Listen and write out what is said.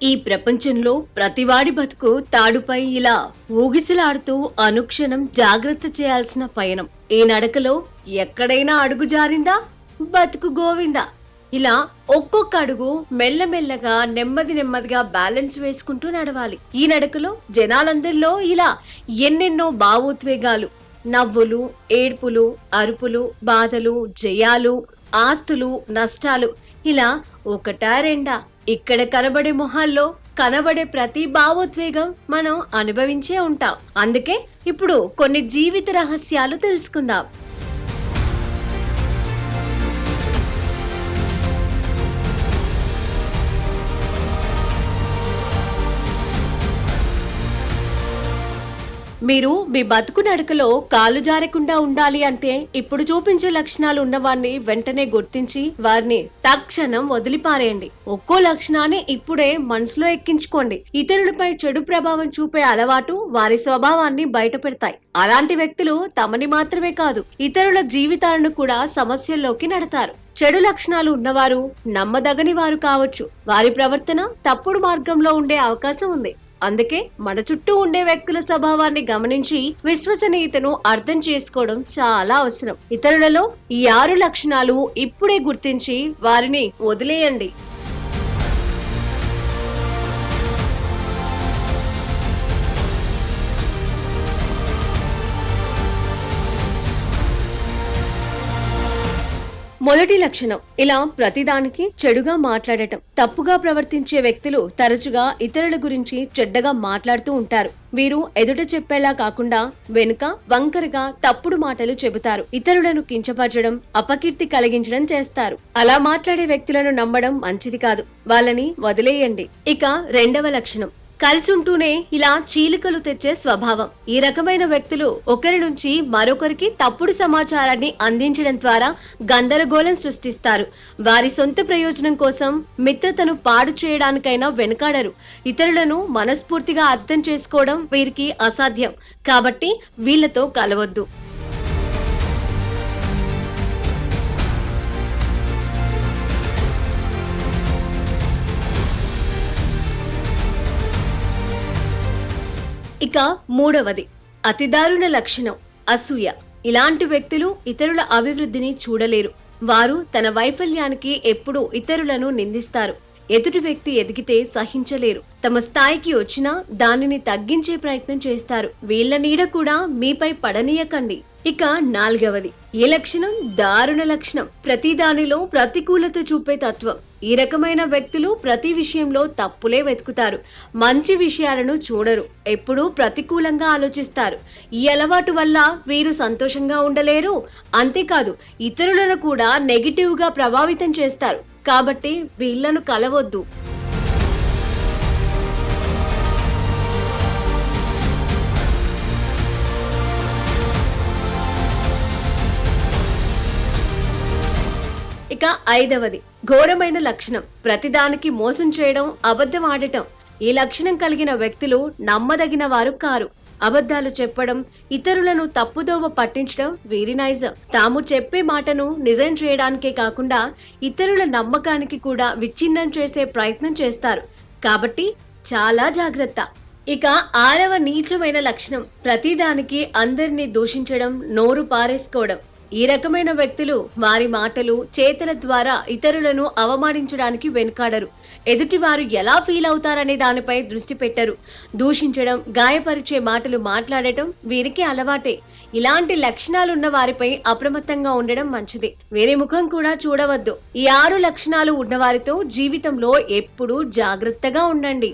ఈ ప్రపంచంలో ప్రతివాడి బతుకు తాడుపై ఇలా ఊగిసలాడుతూ అనుక్షణం జాగ్రత్త చేయాల్సిన పయనం. ఈ నడకలో ఎక్కడైనా అడుగు జారిందా బతుకు గోవిందా. ఇలా ఒక్కొక్క అడుగు మెల్లమెల్లగా నెమ్మదిగా బ్యాలెన్స్ వేసుకుంటూ నడవాలి. ఈ నడకలో జనాలందరిలో ఇలా ఎన్నెన్నో భావోద్వేగాలు, నవ్వులు, ఏడ్పులు, అరుపులు, బాధలు, జయాలు, ఆస్తులు, నష్టాలు, ఇలా ఒకటా రెండా ఇక్కడ కనబడే మొహాల్లో కనబడే ప్రతి భావోద్వేగం మనం అనుభవించే ఉంటాం. అందుకే ఇప్పుడు కొన్ని జీవిత రహస్యాలు తెలుసుకుందాం. మీరు మీ బతుకు నడకలో కాలు జారకుండా ఉండాలి అంటే ఇప్పుడు చూపించే లక్షణాలు ఉన్నవారిని వెంటనే గుర్తించి వారిని తక్షణం వదిలిపారేయండి. ఒక్కో లక్షణాన్ని ఇప్పుడే మనసులో ఎక్కించుకోండి. ఇతరులపై చెడు ప్రభావం చూపే అలవాటు వారి స్వభావాన్ని బయట పెడతాయి. అలాంటి వ్యక్తులు తమని మాత్రమే కాదు ఇతరుల జీవితాలను కూడా సమస్యల్లోకి నెడతారు. చెడు లక్షణాలు ఉన్నవారు నమ్మదగని వారు కావచ్చు. వారి ప్రవర్తన తప్పుడు మార్గంలో ఉండే అవకాశం ఉంది. అందుకే మన చుట్టూ ఉండే వ్యక్తుల స్వభావాన్ని గమనించి విశ్వసనీయతను అర్థం చేసుకోవడం చాలా అవసరం. ఇతరులలో ఈ 6 లక్షణాలు ఇప్పుడే గుర్తించి వారిని వదిలేయండి. మొదటి లక్షణం, ఇలా ప్రతిదానికి చెడుగా మాట్లాడటం. తప్పుగా ప్రవర్తించే వ్యక్తులు తరచుగా ఇతరుల గురించి చెడ్డగా మాట్లాడుతూ ఉంటారు. వీరు ఎదుట చెప్పేలా కాకుండా వెనుక వంకరగా తప్పుడు మాటలు చెబుతారు. ఇతరులను కించపరచడం, అపకీర్తి కలిగించడం చేస్తారు. అలా మాట్లాడే వ్యక్తులను నమ్మడం మంచిది కాదు. వాళ్ళని వదిలేయండి. ఇక రెండవ లక్షణం, కలిసి ఉంటూనే ఇలా చీలికలు తెచ్చే స్వభావం. ఈ రకమైన వ్యక్తులు ఒకరి నుంచి మరొకరికి తప్పుడు సమాచారాన్ని అందించడం ద్వారా గందరగోళం సృష్టిస్తారు. వారి సొంత ప్రయోజనం కోసం మిత్రతను పాడు చేయడానికైనా వెనుకాడరు. ఇతరులను మనస్ఫూర్తిగా అర్థం చేసుకోవడం వీరికి అసాధ్యం. కాబట్టి వీళ్లతో కలవద్దు. ఇక మూడవది, అతి దారుణ లక్షణం అసూయ. ఇలాంటి వ్యక్తులు ఇతరుల అభివృద్ధిని చూడలేరు. వారు తన వైఫల్యానికి ఎప్పుడూ ఇతరులను నిందిస్తారు. ఎదుటి వ్యక్తి ఎదిగితే సహించలేరు. తమ స్థాయికి వచ్చినా దానిని తగ్గించే ప్రయత్నం చేస్తారు. వీళ్ల నీడ కూడా మీపై పడనీయకండి. ఇక నాలుగవది, ఈ లక్షణం దారుణ లక్షణం. ప్రతి దానిలో ప్రతికూలత చూపే తత్వం. ఈ రకమైన వ్యక్తులు ప్రతి విషయంలో తప్పులే వెతుకుతారు. మంచి విషయాలను చూడరు. ఎప్పుడూ ప్రతికూలంగా ఆలోచిస్తారు. ఈ అలవాటు వల్ల వీరు సంతోషంగా ఉండలేరు. అంతేకాదు ఇతరులను కూడా నెగిటివ్ గా ప్రభావితం చేస్తారు. కాబట్టి వీళ్లను కలవొద్దు. ఇక ఐదవది, ఘోరమైన లక్షణం ప్రతిదానికి మోసం చేయడం, అబద్ధం ఆడటం. ఈ లక్షణం కలిగిన వ్యక్తులు నమ్మదగిన వారు కారు. అబద్ధాలు చెప్పడం, ఇతరులను తప్పుదోవ పట్టించడం వీరి నైజం. తాము చెప్పే మాటను నిజం చేయడానికే కాకుండా ఇతరుల నమ్మకానికి కూడా విచ్ఛిన్నం చేసే ప్రయత్నం చేస్తారు. కాబట్టి చాలా జాగ్రత్త. ఇక ఆరవ నీచమైన లక్షణం, ప్రతిదానికి అందరినీ దూషించడం, నోరు పారేసుకోవడం. ఈ రకమైన వ్యక్తులు వారి మాటలు, చేతల ద్వారా ఇతరులను అవమానించడానికి వెనుకాడరు. ఎదుటివారు ఎలా ఫీల్ అవుతారనే దానిపై దృష్టి పెట్టరు. దూషించడం, గాయపరిచే మాటలు మాట్లాడటం వీరికి అలవాటే. ఇలాంటి లక్షణాలున్న వారిపై అప్రమత్తంగా ఉండడం మంచిది. వేరే ముఖం కూడా చూడవద్దు. ఈ 6 లక్షణాలు ఉన్నవారితో జీవితంలో ఎప్పుడూ జాగ్రత్తగా ఉండండి.